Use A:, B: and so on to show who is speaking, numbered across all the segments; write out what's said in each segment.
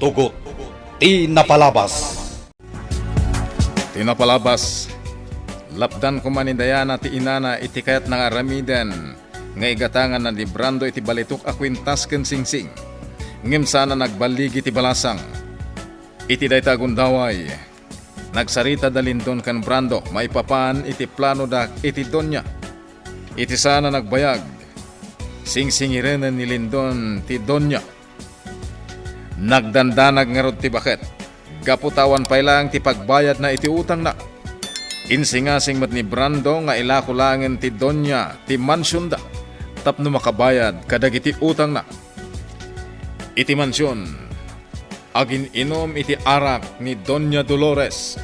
A: Tugot, tinapalabas.
B: Tinapalabas, lapdan ko manindayana ti inana iti kayat ng aramidan, nga igatangan na librando iti balitok a kwintas ken singsing, ngem sana nagbaligi ti balasang. Iti dayta gundaway, nagsarita dalindon kan Brando, maipapan iti plano dak iti donya. Iti sana nagbayag, singsingirenan ni Lindon ti donya. Nagdandanag nga rod ti baket, gaputawan pa lang ti pagbayad na iti utang na. Insingasing mat ni Brando nga ilako langen ti donya ti mansyon da, tapno makabayad kadag iti utang na. Iti mansyon, agin inom iti arak ni Doña Dolores.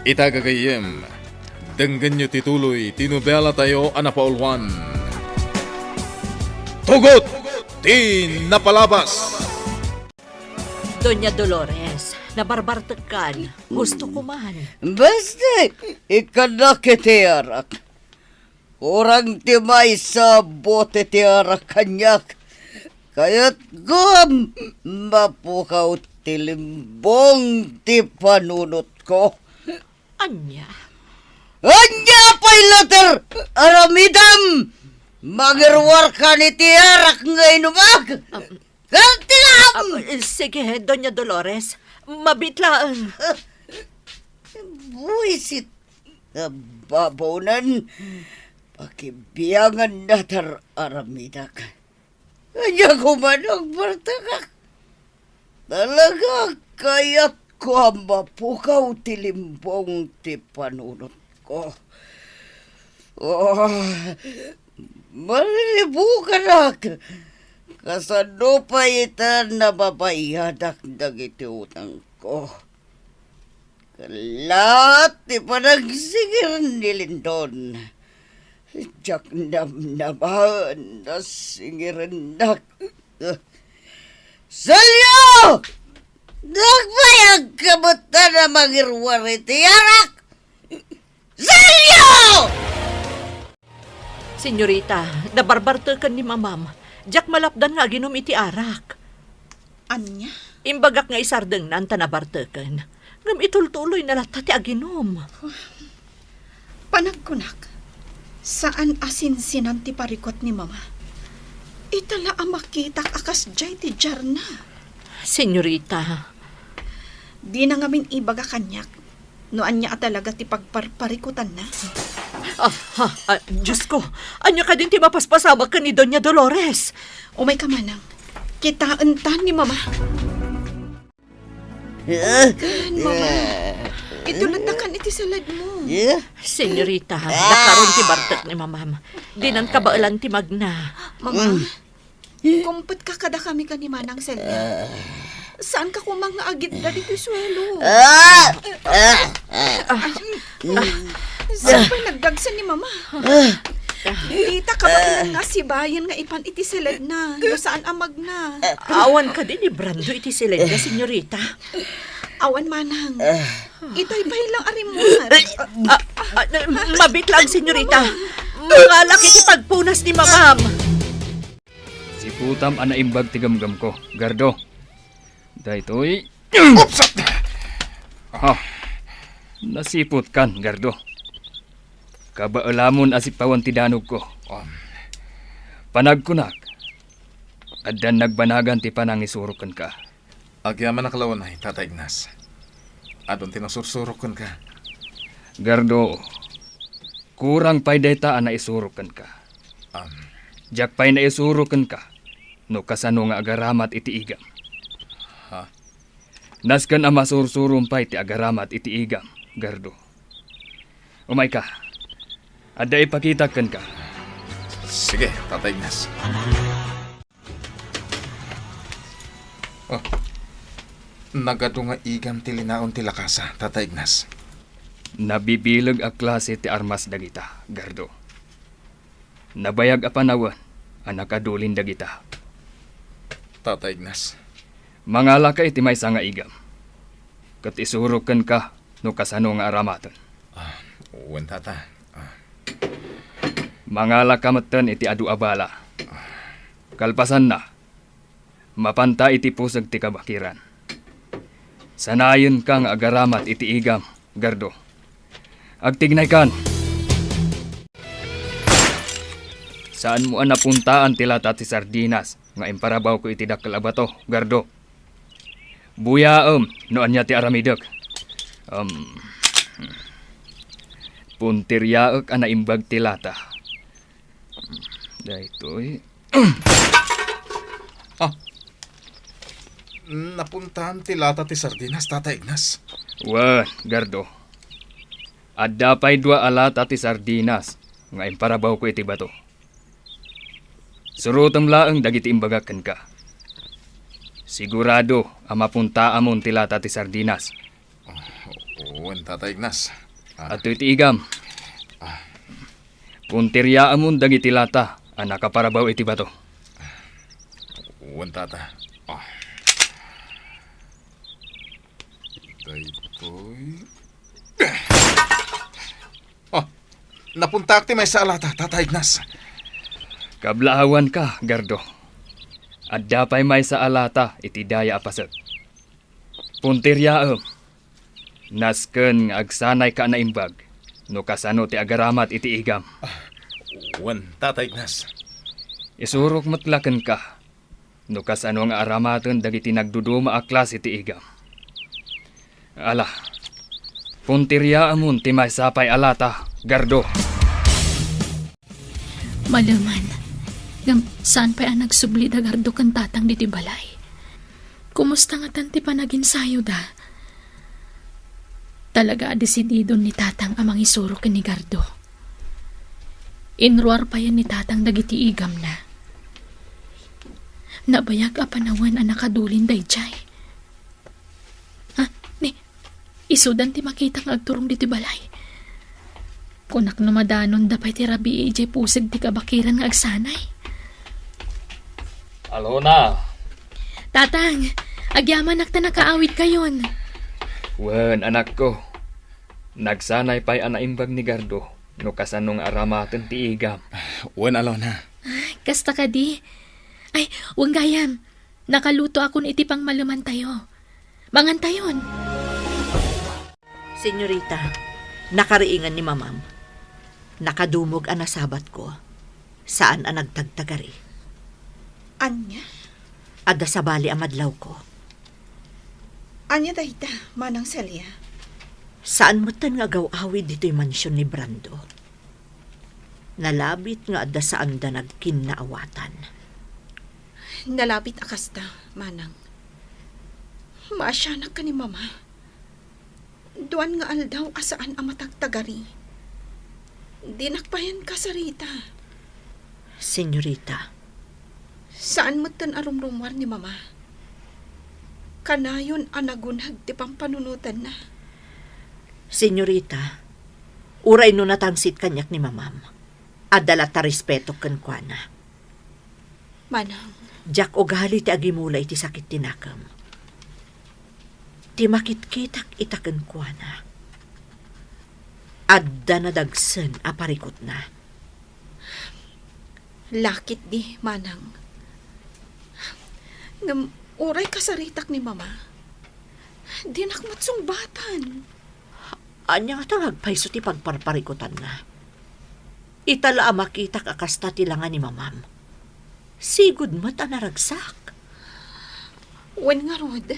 B: Itagagayem, denggan nyo tituloy, tinubela tayo anapaulwan. Tugot! Tinapalabas!
C: Doña Dolores, nabarbartakan. Gusto ko man.
D: Basta, ikanak iti arak. Kurang ti may sa bote ti arak kanyak. Kaya't gum, mapukaw ti limbong ti panunot ko.
C: Anya?
D: Anya pa'y later, aramidam! Magirwar ka ni ti arak ngay numag! Kantilam!
C: Sige, Doña Dolores. Mabitlaan.
D: Buisit na babonan, pakibiyangan natar aramidak. Kanya ko man ang bartakak. Talaga kaya't ko ang mapukaw tilimbong ti panunot ko. Oh, malilibukan ak. Kasano pa itan na babayadak dagiti utang ko. Kalat ti panagsigir ni Lindon. Diyak namnaman na singirendak. Salyo! Nagbayag ka ba na mangirwari tiyarak? Salyo!
C: Senyorita, nabarbartakan ni mamam. Diyak malapdan nga ginom iti arak.
E: Anya?
C: Imbagak nga isardeng nan tanabartakan. Ngam itultuloy na lata ti aginom.
E: Panagkunak. Saan asinsinan ti parikot ni mama? Itala ang makitak akas jay ti jarna.
C: Senyorita,
E: Di na ngamin ibaga kanyak. No anya talaga ti pagparparikutan na.
C: Diyos ko, anya ka din ti mapaspasabak ka ni Doña Dolores.
E: Umay ka manang. Kitaan ta ni mama. Kan, mama. Itulatakan iti salad mo.
C: Senyorita, nakaroon ti bartak ni mamam. Di nan kabaalan ti magna.
E: Mama, kumpet ka kada kami ka ni Manang Celia. Saan ka kumang nga agit na dito swelo? Saan pa'y nagdagsan ni mama? Dita ka ba ilang nga si bayan nga ipan iti salad na? No saan amag na?
C: Awan ka din ni Brando iti silenda, senyorita.
E: Awan manang. Ito'y bahilang arimar.
C: Mabit lang, senyorita. Mangalak iti pagpunas ni mamam.
F: Si Putam ana imbag tigamgam ko, Gardo. Daytoy.
B: Upsat!
F: Nasipot kan, Gardo. Kabaalamon asipawan ti danog ko. Panagkunak. Addan nagbanagan ti panangisurukan ka.
B: Agyaman nakalawan ay, Tata Ignas. Adon tinasursurukan ka.
F: Gardo, kurang pay dayta ana isurukan ka. Jak pay na isurukan ka. No kasano nga agaramat iti igam. Naskan ama sursurumpay ti agaramat iti igam, Gardo. Umay ka. Adda ipakitakan ka.
B: Sige, Tata Ignas. Nagado nga igam ti linaon ti lakasa, Tata Ignas.
F: Nabibilag a klase ti armas dagita, Gardo. Nabayag a panawan, anak adulin dagita.
B: Tata Ignas.
F: Mangala ka iti may nga igam. Kat isurukan ka, no kasano nga aramaton.
B: Uwan, Tata.
F: Mangala ka matan iti adu abala. Kalpasan na, Mapanta iti pusag ti kabakiran. Sanayon kang agaramat iti igam, Gardo. Agtignay kan. Saan mo napuntaan tilata ti sardinas nga imparabaw ko iti dakkel abato, Gardo? Buyaom, noan niya ti aramidok. Puntiryaok ana imbag tilata. Daytoy.
B: Napuntahan ti lata ti sardinas, Tata Ignas.
F: Wan, Gardo. Adda pa'y dua alata ti sardinas nga imparabaw ko iti bato. Surutom laeng dagiti imbagaken ka. Sigurado ang mapunta amon ti lata ti sardinas.
B: Uwan, Tata Ignas.
F: At iti igam. Puntirya amon dagiti lata ang nakaparabaw iti bato.
B: Uwan, Tata. Daytoy. Napunta ti may sa alata, Tata Ignas.
F: Kablaawan ka, Gardo. Adda pa'y may sa alata iti daya apaset. Puntiryaom. Nasken nga agsanay ka na imbag. No kasano ti agaramat iti igam.
B: Uwan, Tata Ignas.
F: Isurok matlaken ka. No kasano nga aramaten dagiti nagduduma a klas iti igam. Ala. Puntirya amon ti may sapay alata, Gardo.
G: Malaman, saan pa ang nagsubli da Gardo kan tatang diti balay? Kumusta nga tanti pa naging sayo da? Talaga desidido ni tatang amang isuro ni Gardo. Inruar pa yan ni tatang dagiti igam na. Nabayag apanawan ang nakadulin dayjay. Isudan ti makitang agturong diti balay. Kunak no madanon dapay ti rabi ijay pusig ti kabakiran nga agsanay.
F: Alona.
G: Tatang, agyaman nakta nakaawit kayon.
F: Wen, anak ko. Nagsanay pa'y anaimbag ni Gardo. No kasanong aramaten ti igam.
B: Uwan, Alona.
G: Kasta ka di. Ay, wang gayam. Nakaluto ako ni iti pang maluman tayo. Mangantayon.
C: Senyorita, nakariingan ni mamam. Nakadumog ang nasabat ko. Saan ang nagtagtagari?
E: Anya?
C: Adda sa bali ang madlaw ko.
E: Anya dayta, Manang Celia?
C: Saan mo tan nga gaw-awid dito'y mansyon ni Brando? Nalabit nga adda saan da nagkinaawatan.
E: Nalapit akasta, Manang. Maasyanak ka ni Mama. Duan nga aldaw asaan ang matagtagari. Dinakpayan ka sa Rita.
C: Senyorita,
E: Saan mo tan arumrumwar ni Mama? Kanayon anagunhag ti pampanunutan na.
C: senyorita, uray no natangsit kanyak ni mamam. Adala ta respeto ken kuana.
E: Manang,
C: Jak og gali ti agimulay ti sakit tinakam. Ti makitkitak itaken kuana. Adda na dagsen aparikot na.
E: lakit di, Manang. Ngam, uray kasaritak ni Mama. Dinakmat sungbatan.
C: Anya nga tangagpaiso ti pagparparikutan na. Itala makita kakasta tilangan ni mamam. Sigud mo't naragsak.
E: Wen nga rod.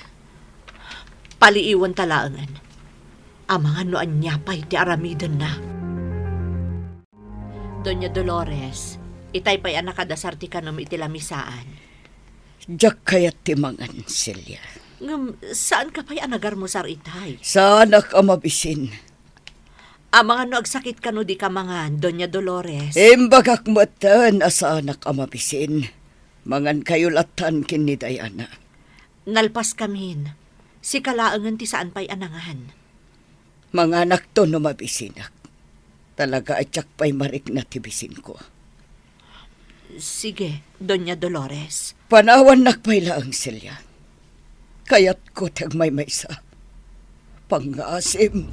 C: Paliiwan talaangan. Amangan no anyapay ti aramidan na. Doña Dolores, itay pa'y anakadasar ti kanom iti lamisaan.
D: Diyak kayat timangan, Celia.
C: Ngam, saan ka pa'y anagar mo sar itay?
D: Sa anak amabisin.
C: Amangan no agsakit ka no di ka mangan, Doña Dolores.
D: Imbagak matan asa anak amabisin. Mangan kayo latan kin ni Diana.
C: Nalpas kamin. Si kalaangan ti saan pa'y anangan.
D: Mga anak to no mabisinak. Talaga atyak pa'y marik na tibisin ko.
C: Sige, Doña Dolores.
D: Panawan nakpay laang Celia. Kayat ko tagmay maysa. Pangasim.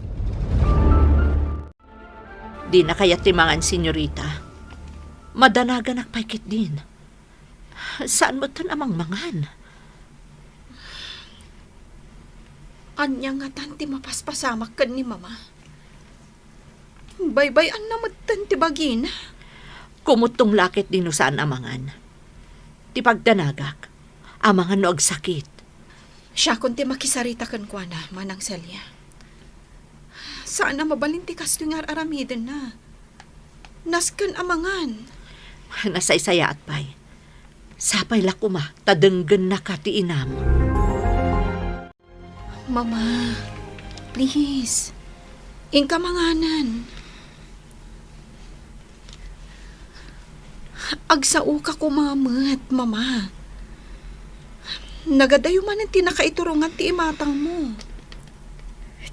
C: Di na kaya timangan, senyorita. Madanagan nakpaikit din. Saan mo tan amang mangan?
E: Anya nga tanti mapaspasamak kan ni mama. Baybayan na tanti bagina.
C: Kumutong lakit dino saan amangan. Ti pagdanagak, amangan no ag sakit.
E: Siya kunti makisarita kan kwa na, Manang Celia. Saan na mabalinti kasto nga aramiden na. Naskan amangan.
C: Nasaysaya at pay. Sapay lakuma, tadenggen na ka ti inam.
E: Mama, please. Ingka manganan. Agsao ka kumamat, mama. Nagadayo man ang tinakaiturungan ti imatang mo.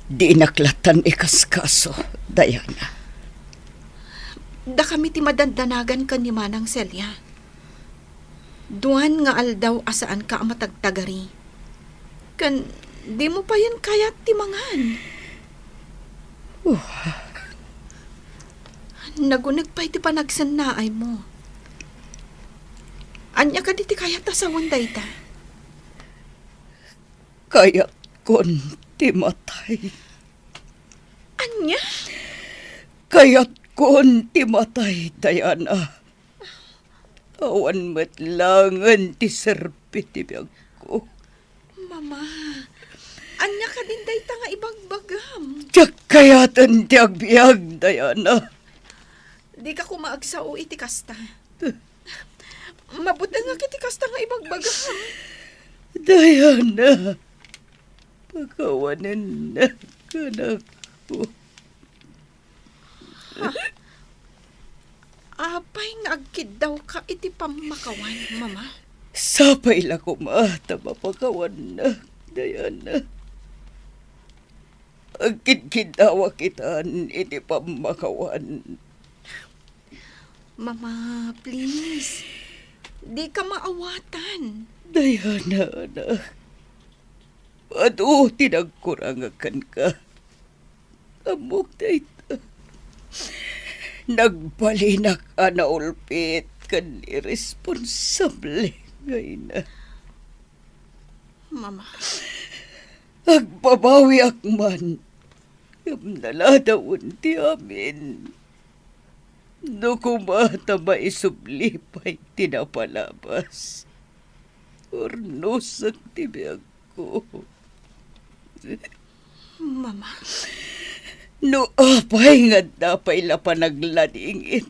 D: Di naklatan ikaskaso, Diana.
E: Da kami ti madandanagan ka ni Manang Celia. Duan nga aldaw asaan ka amatagtagari. Kan, di mo pa yan kaya timangan. Nagunag pa iti panagsannaay mo. Anya ka di ti kaya tasawan dayta.
D: Kaya kon ti matay.
E: Anya?
D: Kaya kon ti matay, Diana. Awan matlangan ti serpi ti biyag ko.
E: Mama, anya ka din dayta nga ibagbagam.
D: Tiyak kayatan ti agbiag, Diana.
E: Di ka kumaagsao iti kasta. Mabuti nga kiti kasta nga ibagbagam.
D: Diana, pagkawanan na kanak ko.
E: Apay nga agkid daw ka iti pamakawan, mama.
D: Sapay la ko mata mapakawan na, Diana. Agkid-kidawa kitaan iti pamakawan.
E: Mama, please. Di ka maawatan.
D: Diana, anak. Ado, tinagkurangakan ka. Amok dayta. Nagbalinak ana ulpit kan irresponsable ngayon na.
E: Mama,
D: Agbabawi akman. Naladawan ti amin. No kumata maisublipay tinapalabas. Ornos ang tibiyag ko.
E: mama.
D: No apay nga dapay la panagladingin.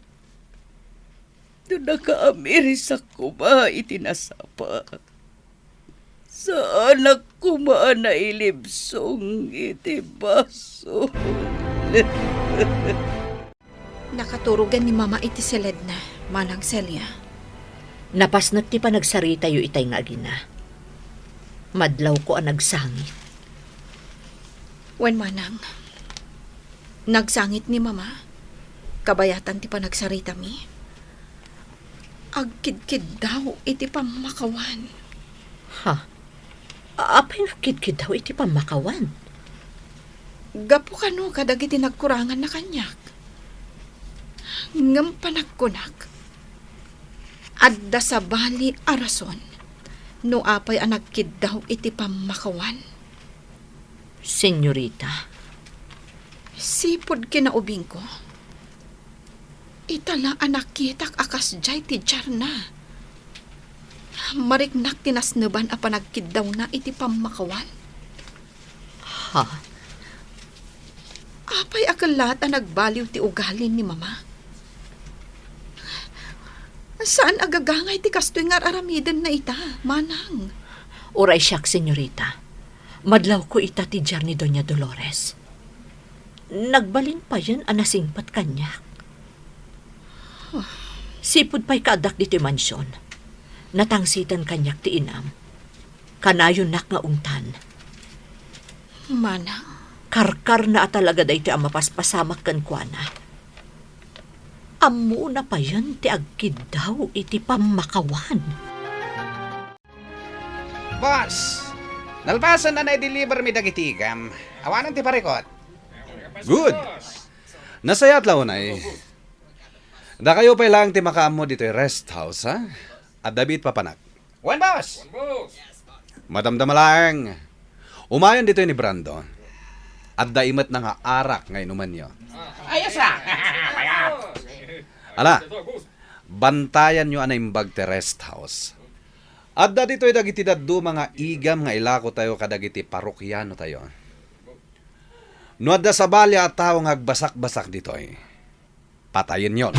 D: No nakaamiri sa kuma itinasapa. Sa anak kuma na ilibsong iti baso.
E: Nakaturugan ni mama iti seled na, Manang Celia.
C: Napasnat ti panagsarita yu itay nga agina. Madlaw ko ang nagsangit.
E: Wen manang, nagsangit ni mama, kabayatan ti panagsarita mi. Agkid-kid daw iti pamakawan.
C: Ha? Apay nga kid daw iti pamakawan.
E: Gapo kano kadag iti nagkurangan na kanyak. Ngam panagkunak. Adda sa bali arason, no apay anagkid daw iti pamakawan.
C: Senyorita,
E: Sipod kinaubing ko. Itala anak kitak akas jay ti jarna. Mariknak tinasneban a panagkid daw na iti pamakawan.
C: ha?
E: Apay akalat a nagbaliw ti ugalin ni mama. Saan agagangay ti kastoy nga aramiden na ita, manang?
C: Uray siyak, senyorita. Madlaw ko ita ti jar ni Doña Dolores. Nagbalin pa yan anasingpat kanyak. Sipod pa'y kaadak dito mansyon. Natangsitan kanyak ti inam. Kanayon nak nga ungtan.
E: Manang,
C: Karkar na talaga day ti ang mapaspasamak kan kuana. Amo na pa yan ti agkid daw iti pamakawan.
A: Boss, nalpasan na na-deliver mi dagitigam. Awanan ti parikot.
B: Good.
A: Nasayat laon ay. Da kayo pa lang ti makaamo dito rest house, ha? At David papanak. Wan, boss! Madamdama lang. Umayon dito ni Brando. At daimat na nga arak nga inuman nyo. Ala, bantayan nyo anay mbag te rest house. At da dito'y dagiti daddo mga igam nga ilako tayo kadagiti parokyano tayo. No adda sa balya at tao nga agbasak-basak dito'y. Patayin yon.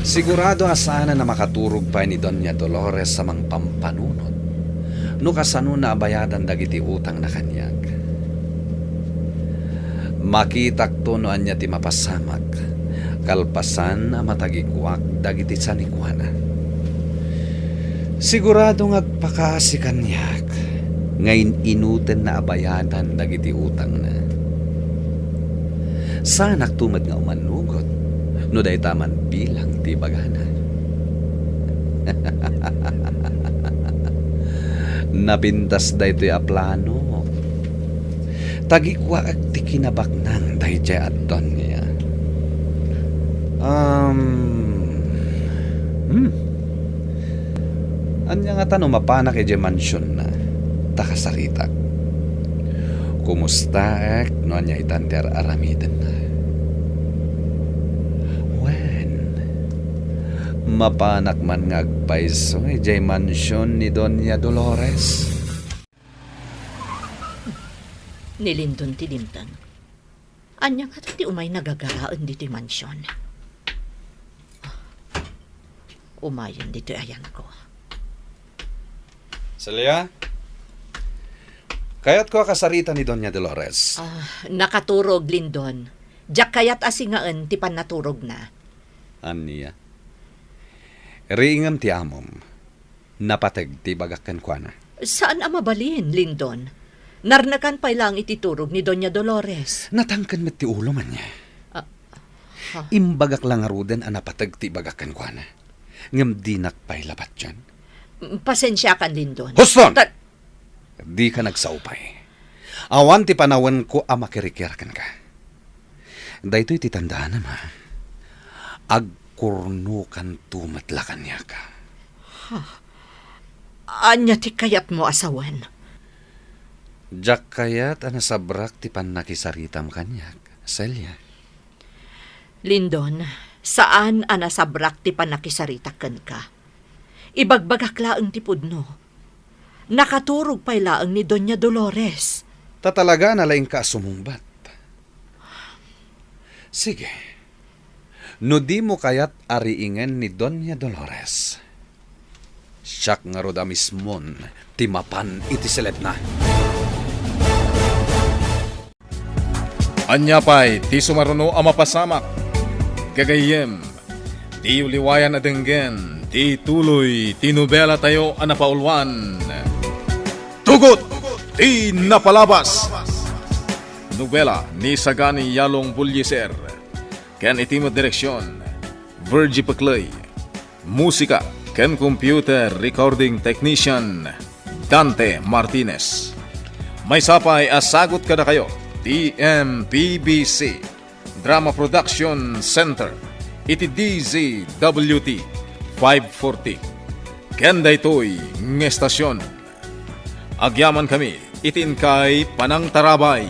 A: Sigurado asana na makaturog pa ni Doña Dolores sa mang pampanunod. No kasano na abayadan dagiti utang na kanyag. Makitak to no anya ti mapasamak. Kalpasan na matagikuak dagiti sanikwana. Sigurado ngagpakaasi kanyag. Ngayon inuten na abayadan dagiti utang na. Sanak tumad nga umanugot. No day taman bilang ti bagana. Napintas day to'y aplano. Tagikwa at ti kinabaknang day jay aton niya. Anya nga tanong mapanak e mansion na takasarita. Kumusta ek no anya itanter aramiden na. When mapanak man ngagpaiso e jay mansion ni Doña Dolores.
C: Nilindon ti Dimtang. Anya nga ti umay nagagaraan dito mansyon. Umayon dito ayan ko.
A: Celia? Kayat ko kasarita ni Doña Dolores.
C: Nakaturog, Lindon. Diyak kayat asingaan ti panaturog na.
A: Aniya. Riingam ti amom. Napateg ti bagakan kwa na.
C: Saan amabalin, Lindon? Narnakan pa lang ititurog ni Doña Dolores.
A: Natangkan met ti ulo man niya. Imbagak lang aruden ang napateg ti bagakan kwa na. Ngam dinak pa'y labat dyan.
C: Pasensya kan, Lindon.
A: Huston! Di ka nagsaupay. Awan ti panawan ko makirikirkan ka. Dahito'y titandaan naman. Agkurnukan tumatlakan niya ka.
C: Anya ti kayat mo asawan?
A: Diyak kayat anasabrak ti panakisaritam kanyak, Celia.
C: Lindon, saan anasabrak ti panakisaritakan ka? Ibagbagak laang ti pudno. Nakaturog pa'y laang ni Doña Dolores.
A: Tatalaga na laing ka sumumbat. Sige. No di mo kayat ariingen ni Doña Dolores. Siyak nga roda mismon, timapan iti seled na.
B: Anya pa'y ti sumaruno ang mapasamak. Gagayem, di uliwayan na denggen, di tuloy, ti nobela tayo ang napaulwan. Tugot, di napalabas. Nobela ni Sagani Yalong Bulyeser. Ken itimo direksyon, Virgie Paclay. Musika, ken computer recording technician, Dante Martinez. May sapay asagot kada kayo, TMPBC Drama Production Center, iti DZWT 540. Kenda ito'y ng estasyon. Agyaman kami, itin kay Panang Tarabay,